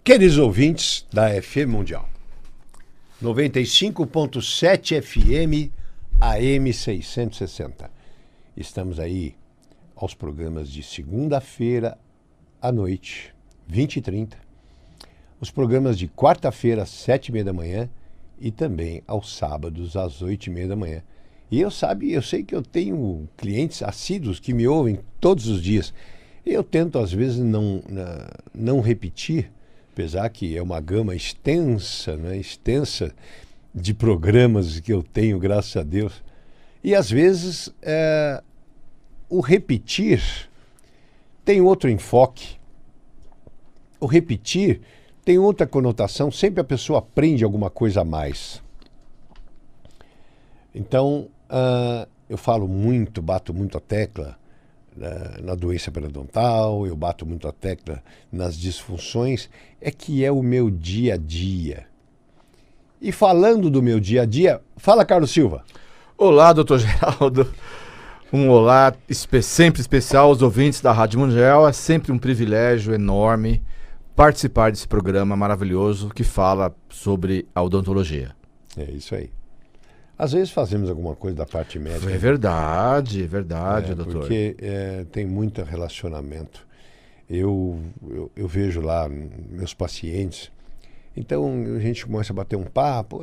Queridos ouvintes da FM Mundial, 95.7 FM AM 660. Estamos aí aos programas de segunda-feira à noite, 20h30. Os programas de quarta-feira, às 7h30 da manhã e também aos sábados, às 8h30 da manhã. E eu sei que eu tenho clientes assíduos que me ouvem todos os dias. Eu tento, às vezes, não repetir, apesar que é uma gama extensa, né? Extensa de programas que eu tenho, graças a Deus. E, às vezes, o repetir tem outro enfoque. O repetir tem outra conotação. Sempre a pessoa aprende alguma coisa a mais. Então, eu falo muito, bato muito a tecla na doença periodontal, eu bato muito a tecla nas disfunções, que é o meu dia a dia. E falando do meu dia a dia, fala, Carlos Silva. Olá, doutor Geraldo. Um olá sempre especial aos ouvintes da Rádio Mundial. É sempre um privilégio enorme participar desse programa maravilhoso que fala sobre a odontologia. É isso aí. Às vezes fazemos alguma coisa da parte médica. É verdade, doutor. Porque tem muito relacionamento. Eu vejo lá meus pacientes, então a gente começa a bater um papo.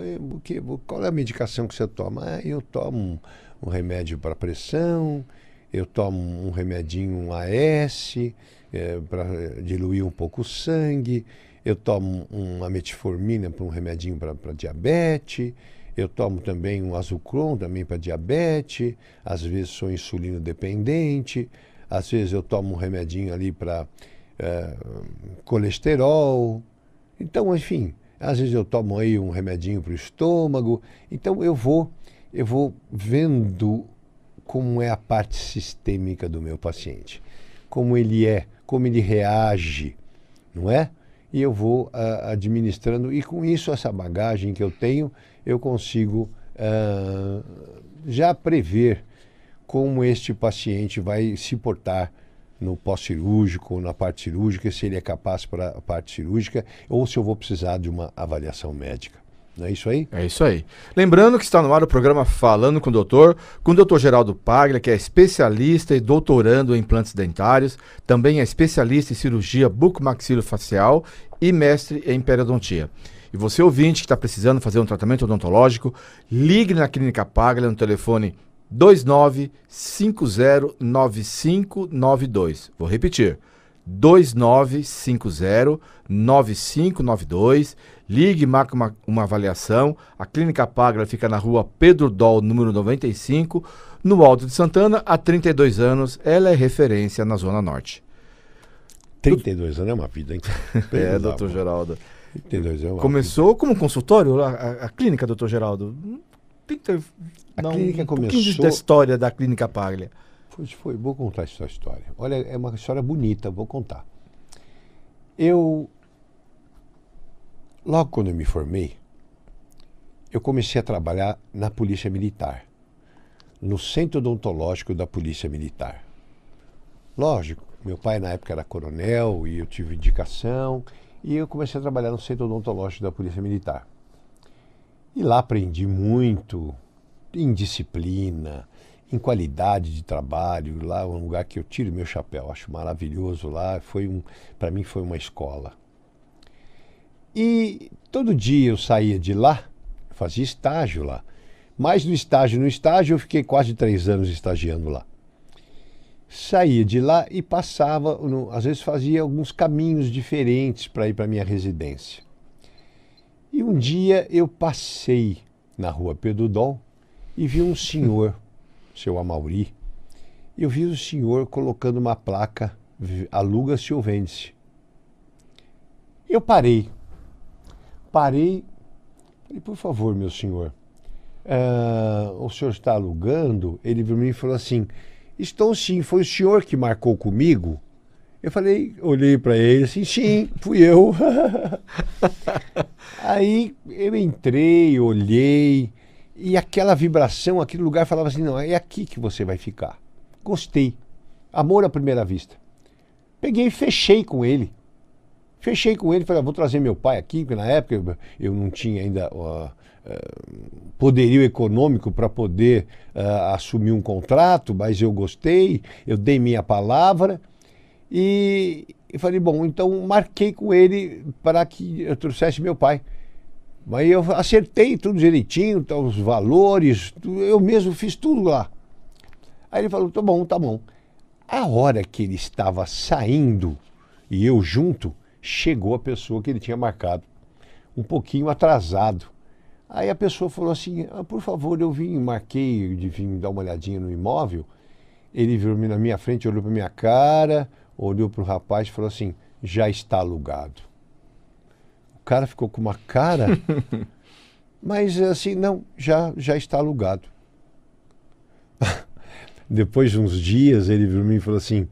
Qual é a medicação que você toma? Eu tomo um remédio para pressão, eu tomo um remedinho, um AS, para diluir um pouco o sangue, eu tomo uma metformina para um remedinho para diabetes. Eu tomo também um Azucron também para diabetes, às vezes sou insulino dependente, às vezes eu tomo um remedinho ali para colesterol. Então, enfim, às vezes eu tomo aí um remedinho para o estômago. Então eu vou vendo como é a parte sistêmica do meu paciente, como ele reage, não é? E eu vou administrando, e com isso, essa bagagem que eu tenho, eu consigo já prever como este paciente vai se portar no pós-cirúrgico ou na parte cirúrgica, se ele é capaz para a parte cirúrgica ou se eu vou precisar de uma avaliação médica. Não é isso aí? É isso aí. Lembrando que está no ar o programa Falando com o Dr. Geraldo Paglia, que é especialista e doutorando em implantes dentários, também é especialista em cirurgia bucomaxilofacial e mestre em periodontia. E você, ouvinte, que está precisando fazer um tratamento odontológico, ligue na Clínica Paglia no telefone 29509592. Vou repetir, 29509592. Ligue e marque uma avaliação. A Clínica Paglia fica na rua Pedro Doll, número 95, no Alto de Santana. Há 32 anos, ela é referência na Zona Norte. 32 anos é uma vida, hein? Doutor Geraldo. 32 é uma Começou vida. Como consultório a clínica, doutor Geraldo? Tem que ter clínica começou da história da Clínica Paglia. Vou contar essa história. Olha, é uma história bonita, vou contar. Logo quando eu me formei, eu comecei a trabalhar na Polícia Militar, no Centro Odontológico da Polícia Militar. Lógico, meu pai na época era coronel e eu tive indicação, e eu comecei a trabalhar no Centro Odontológico da Polícia Militar. E lá aprendi muito em disciplina, em qualidade de trabalho. Lá é um lugar que eu tiro meu chapéu, acho maravilhoso lá. Para mim foi uma escola. E todo dia eu saía de lá, fazia estágio lá. Mas no estágio eu fiquei quase 3 anos estagiando lá. Saía de lá e passava, às vezes fazia alguns caminhos diferentes para ir para a minha residência. E um dia eu passei na rua Pedro Doll e vi um senhor, seu Amauri. Eu vi o senhor colocando uma placa, aluga-se ou vende-se. Eu parei, falei, por favor, meu senhor, o senhor está alugando? Ele viu mim e falou assim, estou sim, foi o senhor que marcou comigo? Eu falei, olhei para ele assim, sim, fui eu. Aí eu entrei, olhei, e aquela vibração, aquele lugar falava assim, não, é aqui que você vai ficar. Gostei. Amor à primeira vista. Peguei e fechei com ele. Fechei com ele, falei, vou trazer meu pai aqui, porque na época eu não tinha ainda poderio econômico para poder assumir um contrato, mas eu gostei, eu dei minha palavra e falei, bom, então marquei com ele para que eu trouxesse meu pai. Mas eu acertei tudo direitinho, os valores, eu mesmo fiz tudo lá. Aí ele falou, tá bom, tá bom. A hora que ele estava saindo, e eu junto, chegou a pessoa que ele tinha marcado, um pouquinho atrasado. Aí a pessoa falou assim, por favor, marquei de vir dar uma olhadinha no imóvel. Ele virou na minha frente, olhou para minha cara, olhou para o rapaz e falou assim, já está alugado. O cara ficou com uma cara, mas assim, não, já está alugado. Depois de uns dias, ele virou para mim e falou assim,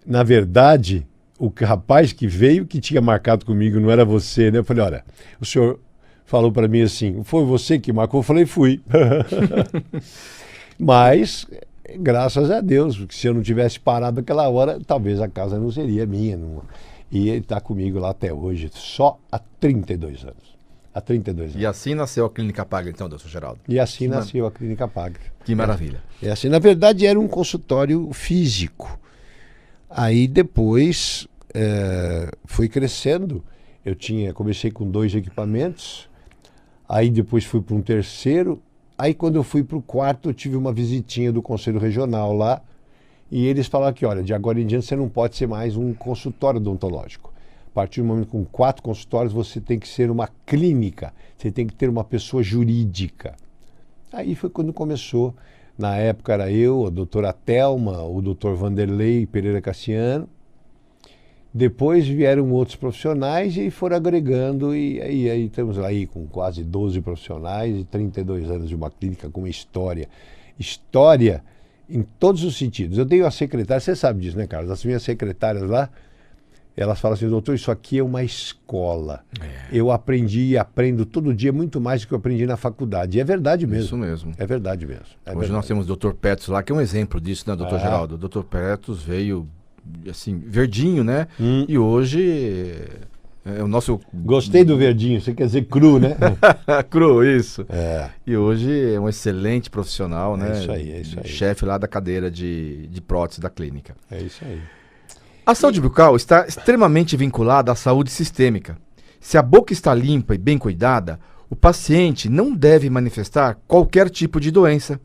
na verdade, o rapaz que veio, que tinha marcado comigo, não era você, né? Eu falei, olha, o senhor falou para mim assim, foi você que marcou? Eu falei, fui. Mas, graças a Deus, porque se eu não tivesse parado aquela hora, talvez a casa não seria minha. Não. E ele está comigo lá até hoje, só há 32 anos. Há 32 anos. E assim nasceu a Clínica Paglia, então, doutor Geraldo? E assim nasceu a Clínica Paglia. Que maravilha. É assim, na verdade, era um consultório físico. Aí depois foi crescendo. Comecei com 2 equipamentos, aí depois fui para um terceiro. Aí quando eu fui para o quarto, eu tive uma visitinha do Conselho Regional lá, e eles falaram que, olha, de agora em diante você não pode ser mais um consultório odontológico. A partir do momento com 4 consultórios, você tem que ser uma clínica, você tem que ter uma pessoa jurídica. Aí foi quando começou, na época era eu, a doutora Thelma, o doutor Vanderlei Pereira Cassiano. Depois vieram outros profissionais e foram agregando, e aí estamos aí com quase 12 profissionais e 32 anos de uma clínica com história. História em todos os sentidos. Eu tenho a secretária, você sabe disso, né, Carlos? As minhas secretárias lá, elas falam assim, doutor, isso aqui é uma escola. Eu aprendi e aprendo todo dia muito mais do que eu aprendi na faculdade. E é verdade mesmo. Isso mesmo. É verdade mesmo. Hoje nós temos o doutor Petros lá, que é um exemplo disso, né, doutor Geraldo? O doutor Petros veio, assim, verdinho, né? E hoje é o nosso... Gostei do verdinho, você quer dizer cru, né? Cru, isso. É. E hoje é um excelente profissional, né? É isso aí. Chefe lá da cadeira de prótese da clínica. É isso aí. A saúde bucal está extremamente vinculada à saúde sistêmica. Se a boca está limpa e bem cuidada, o paciente não deve manifestar qualquer tipo de doença.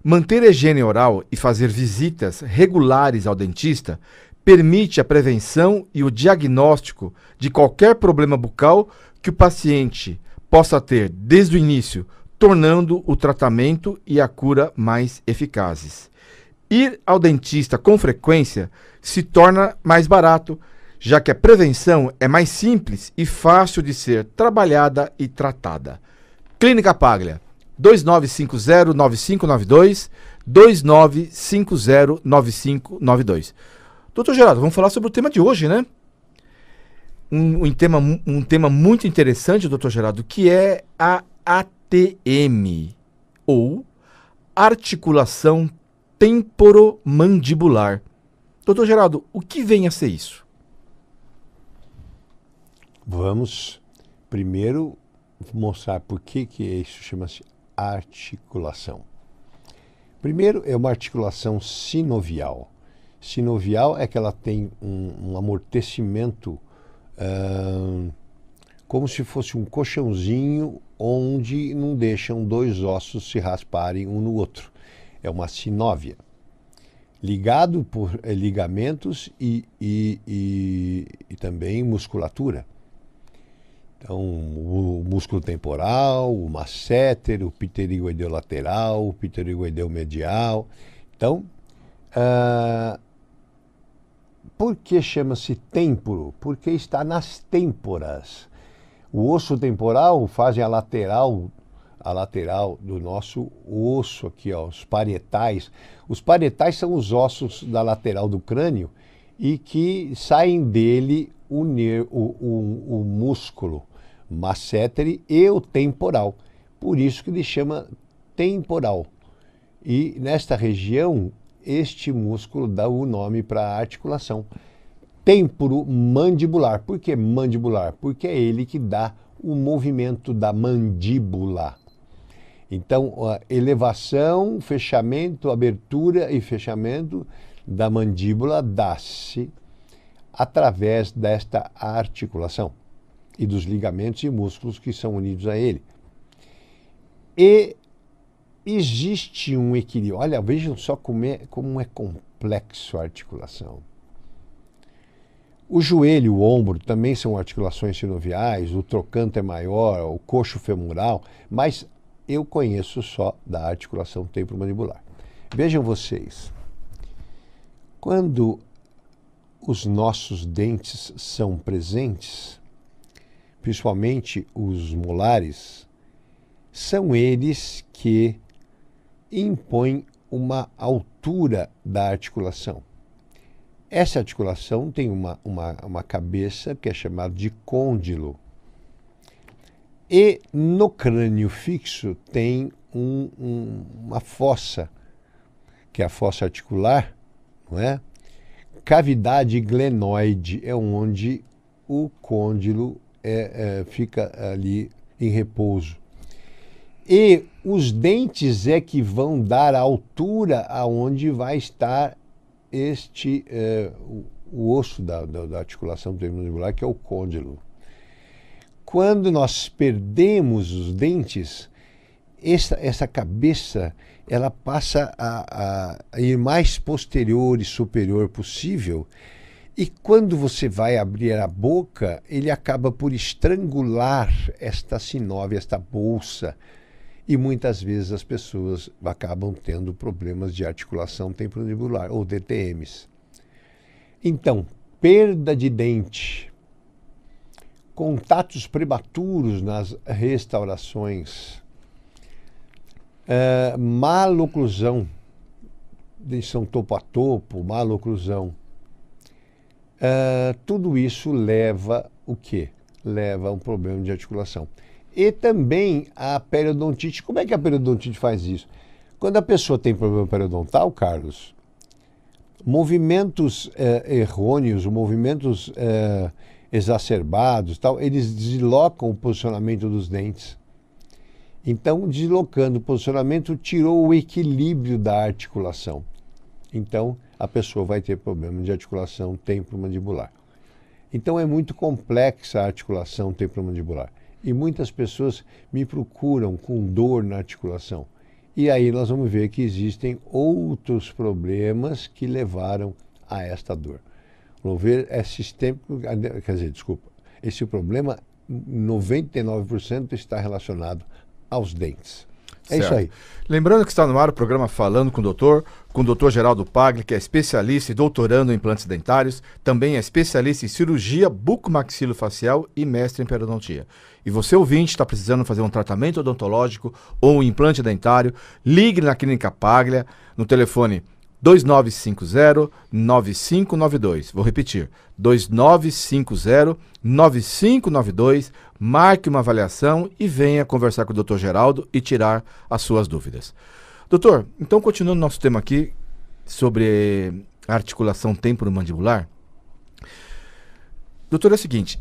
Manter a higiene oral e fazer visitas regulares ao dentista permite a prevenção e o diagnóstico de qualquer problema bucal que o paciente possa ter desde o início, tornando o tratamento e a cura mais eficazes. Ir ao dentista com frequência se torna mais barato, já que a prevenção é mais simples e fácil de ser trabalhada e tratada. Clínica Paglia, 2950-9592, 2950-9592. Doutor Geraldo, vamos falar sobre o tema de hoje, né? Um tema muito interessante, doutor Geraldo, que é a ATM, ou articulação temporomandibular. Doutor Geraldo, o que vem a ser isso? Vamos primeiro mostrar por que isso chama-se articulação. Primeiro, é uma articulação sinovial. Sinovial é que ela tem um amortecimento como se fosse um colchãozinho onde não deixam 2 ossos se rasparem um no outro. É uma sinóvia. Ligado por ligamentos e também musculatura. Então, o músculo temporal, o masséter, o pterigoideu lateral, o pterigoideu medial. Então, por que chama-se têmporo? Porque está nas têmporas. O osso temporal faz a lateral do nosso osso aqui, ó, os parietais. Os parietais são os ossos da lateral do crânio e que saem dele o músculo masseter e o temporal. Por isso que ele chama temporal. E nesta região, este músculo dá o nome para a articulação. temporomandibular. Por que mandibular? Porque é ele que dá o movimento da mandíbula. Então, a elevação, fechamento, abertura e fechamento da mandíbula dá-se através desta articulação e dos ligamentos e músculos que são unidos a ele. E existe um equilíbrio. Olha, vejam só como é complexo a articulação. O joelho e o ombro também são articulações sinoviais, o trocânter é maior, o coxo femoral, mas eu conheço só da articulação temporomandibular. Vejam vocês, quando os nossos dentes são presentes, principalmente os molares, são eles que impõem uma altura da articulação. Essa articulação tem uma cabeça que é chamada de côndilo. E no crânio fixo tem uma fossa, que é a fossa articular, não é? Cavidade glenoide é onde o côndilo fica ali em repouso. E os dentes é que vão dar a altura aonde vai estar o osso da articulação temporomandibular, que é o côndilo. Quando nós perdemos os dentes, essa cabeça ela passa a ir mais posterior e superior possível, e quando você vai abrir a boca, ele acaba por estrangular esta sinóvia, esta bolsa, e muitas vezes as pessoas acabam tendo problemas de articulação temporomandibular, ou DTMs. Então, perda de dente, contatos prematuros nas restaurações, maloclusão, dentição topo a topo, maloclusão, tudo isso leva o quê? Leva a um problema de articulação. E também a periodontite. Como é que a periodontite faz isso? Quando a pessoa tem problema periodontal, Carlos, movimentos errôneos, movimentos exacerbados, tal, eles deslocam o posicionamento dos dentes. Então, deslocando o posicionamento, tirou o equilíbrio da articulação. Então, a pessoa vai ter problema de articulação temporomandibular. Então, é muito complexa a articulação temporomandibular. E muitas pessoas me procuram com dor na articulação. E aí nós vamos ver que existem outros problemas que levaram a esta dor. Vamos ver, é sistêmico, quer dizer, desculpa, esse problema, 99% está relacionado aos dentes. É isso aí. Lembrando que está no ar o programa Falando com o doutor Geraldo Paglia, que é especialista e doutorando em implantes dentários, também é especialista em cirurgia bucomaxilofacial e mestre em periodontia. E você, ouvinte, está precisando fazer um tratamento odontológico ou um implante dentário, ligue na Clínica Paglia no telefone 2950-9592. Vou repetir, 2950-9592. Marque uma avaliação e venha conversar com o Dr. Geraldo e tirar as suas dúvidas. Doutor, então continuando nosso tema aqui sobre articulação temporomandibular. Doutor, é o seguinte,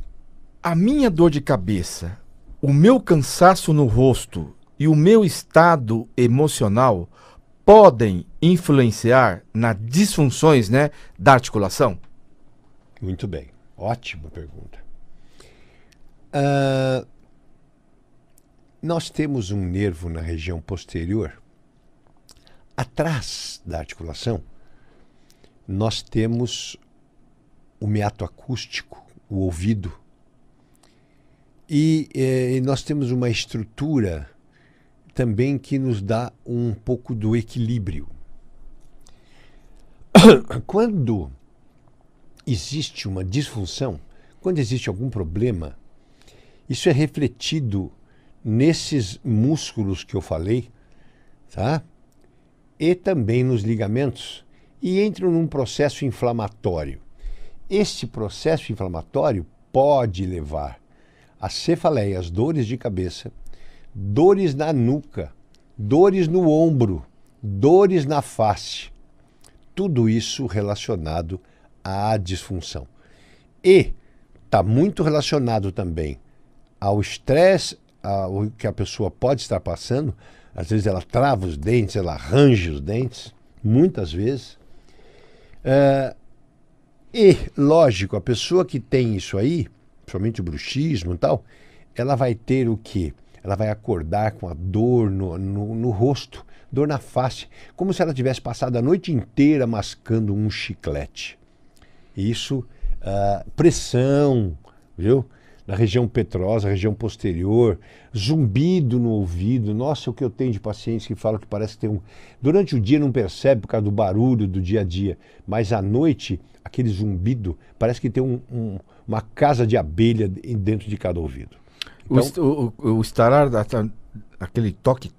a minha dor de cabeça, o meu cansaço no rosto e o meu estado emocional podem influenciar nas disfunções, né, da articulação? Muito bem, ótima pergunta. Nós temos um nervo na região posterior. Atrás da articulação, nós temos o meato acústico, o ouvido. E nós temos uma estrutura também que nos dá um pouco do equilíbrio. Quando existe uma disfunção, quando existe algum problema, isso é refletido nesses músculos que eu falei, tá? E também nos ligamentos, e entram num processo inflamatório. Esse processo inflamatório pode levar a cefaleias, dores de cabeça, dores na nuca, dores no ombro, dores na face. Tudo isso relacionado à disfunção. E está muito relacionado também ao estresse que a pessoa pode estar passando. Às vezes ela trava os dentes, ela arranja os dentes, muitas vezes. E, lógico, a pessoa que tem isso aí, principalmente o bruxismo e tal, ela vai ter o quê? Ela vai acordar com a dor no rosto, dor na face, como se ela tivesse passado a noite inteira mascando um chiclete. Isso, pressão, viu? Na região petrosa, região posterior, zumbido no ouvido. Nossa, o que eu tenho de pacientes que falam que parece que tem um... Durante o dia não percebe por causa do barulho do dia a dia, mas à noite, aquele zumbido, parece que tem uma casa de abelha dentro de cada ouvido. Então, o estalar, aquele toque,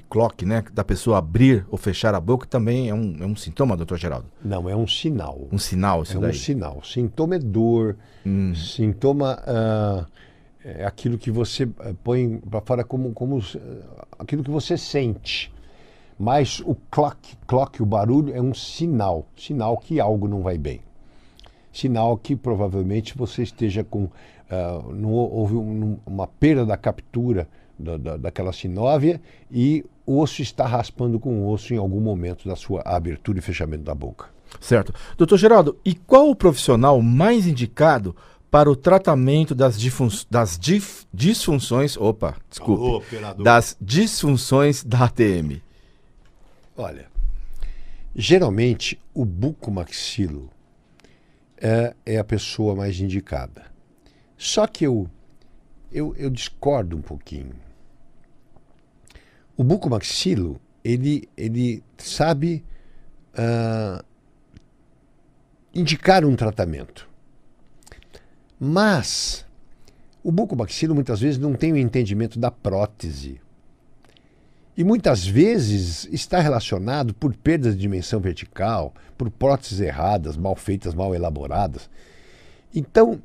clock, né, da pessoa abrir ou fechar a boca também é um sintoma, doutor Geraldo? Não, é um sinal. Um sinal, isso daí? É um sinal. Sintoma é dor, sintoma é aquilo que você põe para fora como aquilo que você sente. Mas o clock, o barulho, é um sinal que algo não vai bem. Sinal que provavelmente você esteja com... não houve uma perda da captura daquela sinóvia e o osso está raspando com o osso em algum momento da sua abertura e fechamento da boca. Certo. Doutor Geraldo, e qual o profissional mais indicado para o tratamento das disfunções... Opa, desculpe. Alô, operador. Das disfunções da ATM? Olha, geralmente o bucomaxilo é a pessoa mais indicada. Só que eu discordo um pouquinho. O bucomaxilo, ele sabe indicar um tratamento. Mas o bucomaxilo muitas vezes não tem o entendimento da prótese. E muitas vezes está relacionado por perdas de dimensão vertical, por próteses erradas, mal feitas, mal elaboradas. Então,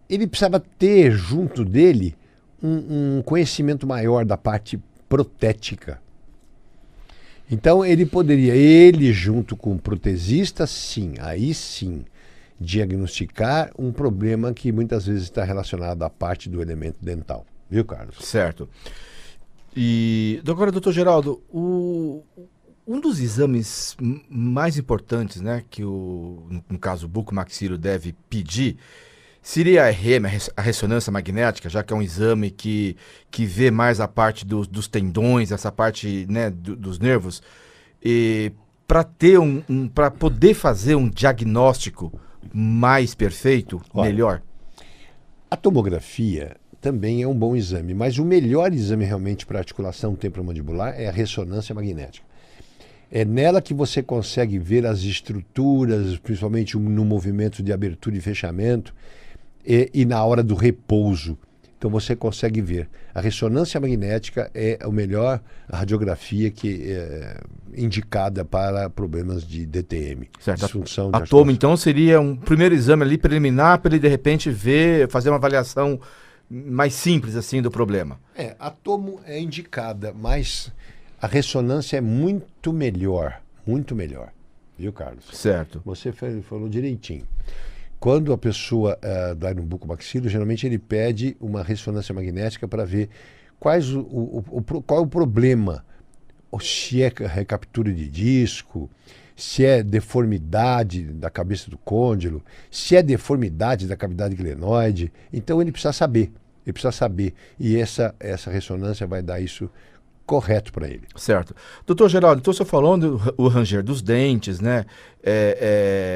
ele precisava ter junto dele um conhecimento maior da parte protética. Então, ele junto com o protesista, aí sim, diagnosticar um problema que muitas vezes está relacionado à parte do elemento dental. Viu, Carlos? Certo. E agora, doutor Geraldo, um dos exames mais importantes, né, que no caso o bucomaxilo deve pedir, seria a RM, a ressonância magnética, já que é um exame que vê mais a parte dos tendões, essa parte, né, dos nervos, e para poder fazer um diagnóstico mais perfeito, melhor. A tomografia também é um bom exame, mas o melhor exame realmente para articulação temporomandibular é a ressonância magnética. É nela que você consegue ver as estruturas, principalmente no movimento de abertura e fechamento, e na hora do repouso. Então você consegue ver. A ressonância magnética é a melhor radiografia que é indicada para problemas de DTM. Certo. Disfunção A tomo, então, seria um primeiro exame ali preliminar para ele, de repente, fazer uma avaliação mais simples assim do problema. A tomo é indicada, mas a ressonância é muito melhor. Muito melhor. Viu, Carlos? Certo. Você falou direitinho. Quando a pessoa dá no bucomaxilo, geralmente ele pede uma ressonância magnética para ver qual é o problema. Se é recaptura de disco, se é deformidade da cabeça do côndilo, se é deformidade da cavidade glenoide. Então ele precisa saber. E essa ressonância vai dar isso correto para ele. Certo. Doutor Geraldo, então você falou o ranger dos dentes, né?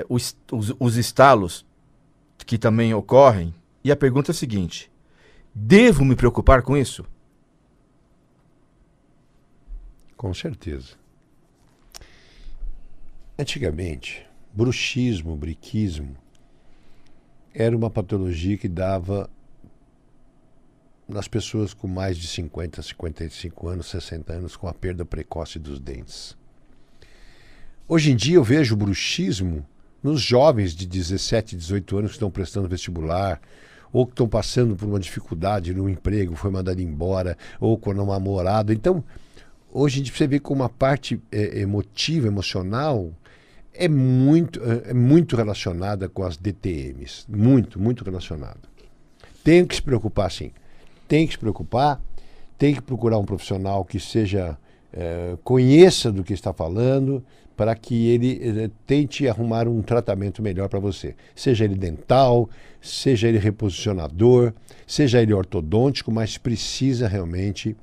Os estalos que também ocorrem. E a pergunta é a seguinte: devo me preocupar com isso? Com certeza. Antigamente, bruxismo, briquismo, era uma patologia que dava nas pessoas com mais de 50, 55 anos, 60 anos, com a perda precoce dos dentes. Hoje em dia eu vejo bruxismo nos jovens de 17, 18 anos que estão prestando vestibular, ou que estão passando por uma dificuldade no emprego, foi mandado embora, ou com um namorado. Então, hoje a gente precisa ver com uma parte emotiva, emocional, é muito relacionada com as DTMs. Muito relacionada. Tem que se preocupar, sim. Tem que se preocupar, tem que procurar um profissional que conheça do que está falando, para que ele tente arrumar um tratamento melhor para você. Seja ele dental, seja ele reposicionador, seja ele ortodôntico, mas precisa realmente...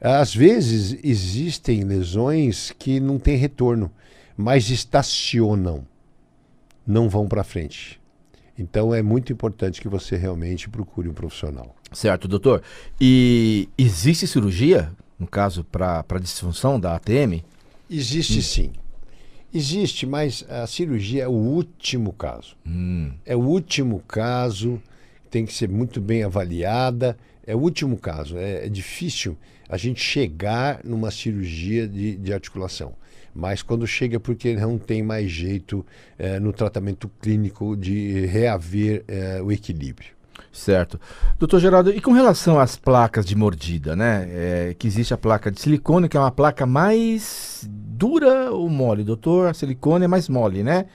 Às vezes existem lesões que não têm retorno, mas estacionam, não vão para frente. Então é muito importante que você realmente procure um profissional. Certo, doutor. E existe cirurgia, no caso, para disfunção da ATM? Existe sim. Existe, mas a cirurgia é o último caso. É o último caso, tem que ser muito bem avaliada. É o último caso. É difícil a gente chegar numa cirurgia de articulação. Mas quando chega é porque não tem mais jeito no tratamento clínico de reaver o equilíbrio. Certo. Doutor Geraldo, e com relação às placas de mordida, né? Que existe a placa de silicone, que é uma placa mais dura ou mole? Doutor, a silicone é mais mole, né?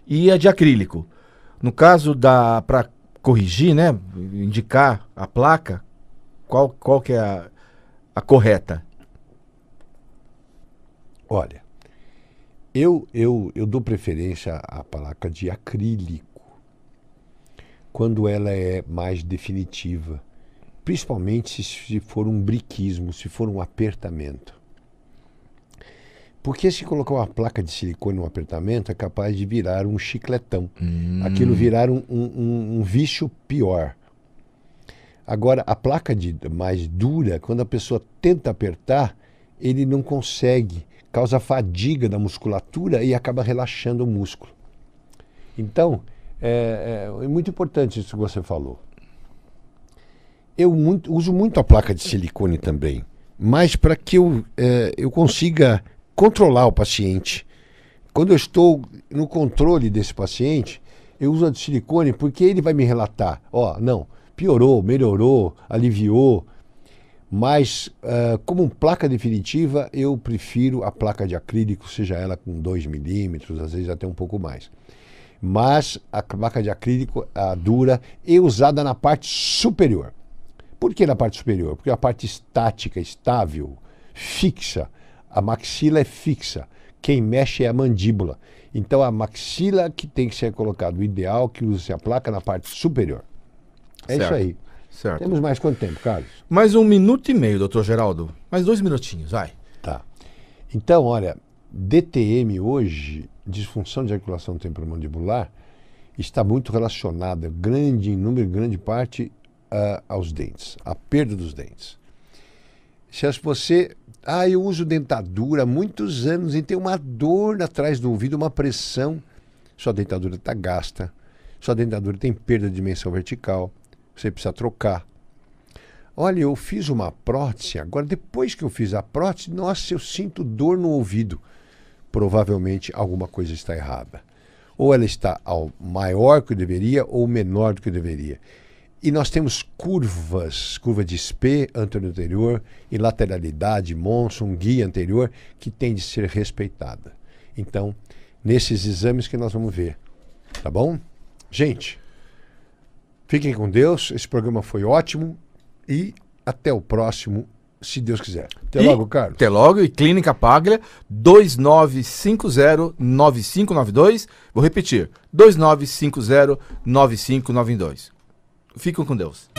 E a de acrílico. No caso para corrigir, né? Indicar a placa, qual que é a correta? Olha, eu dou preferência à placa de acrílico quando ela é mais definitiva, principalmente se for um briquismo, se for um apertamento. Porque se colocar uma placa de silicone no apertamento é capaz de virar um chicletão. Aquilo virar um vício pior. Agora, a placa mais dura, quando a pessoa tenta apertar, ele não consegue, causa fadiga da musculatura e acaba relaxando o músculo. Então, é muito importante isso que você falou. Eu uso muito a placa de silicone também, mas para que eu consiga controlar o paciente. Quando eu estou no controle desse paciente, eu uso a de silicone porque ele vai me relatar, não, piorou, melhorou, aliviou, mas como placa definitiva, eu prefiro a placa de acrílico, seja ela com 2 milímetros, às vezes até um pouco mais. Mas a placa de acrílico, a dura, é usada na parte superior. Por que na parte superior? Porque a parte estática, estável, fixa, a maxila é fixa. Quem mexe é a mandíbula. Então a maxila que tem que ser colocada. O ideal é que use a placa na parte superior. É certo. Isso aí. Certo. Temos mais quanto tempo, Carlos? Mais 1 minuto e meio, doutor Geraldo. Mais 2 minutinhos, vai. Tá. Então, olha, DTM hoje, disfunção de articulação temporomandibular, está muito relacionada, em grande parte, aos dentes, à perda dos dentes. Se você... eu uso dentadura há muitos anos e tem uma dor atrás do ouvido, uma pressão. Sua dentadura está gasta, sua dentadura tem perda de dimensão vertical, você precisa trocar. Olha, eu fiz uma prótese, agora depois que eu fiz a prótese, nossa, eu sinto dor no ouvido. Provavelmente alguma coisa está errada. Ou ela está maior que deveria ou menor do que deveria. E nós temos curva de Spee anterior e lateralidade, Monson, guia anterior, que tem de ser respeitada. Então, nesses exames que nós vamos ver. Tá bom? Gente, fiquem com Deus. Esse programa foi ótimo e até o próximo, se Deus quiser. Até logo, Carlos. Até logo. E Clínica Paglia, 2950-9592. Vou repetir, 2950-9592. Fiquem com Deus.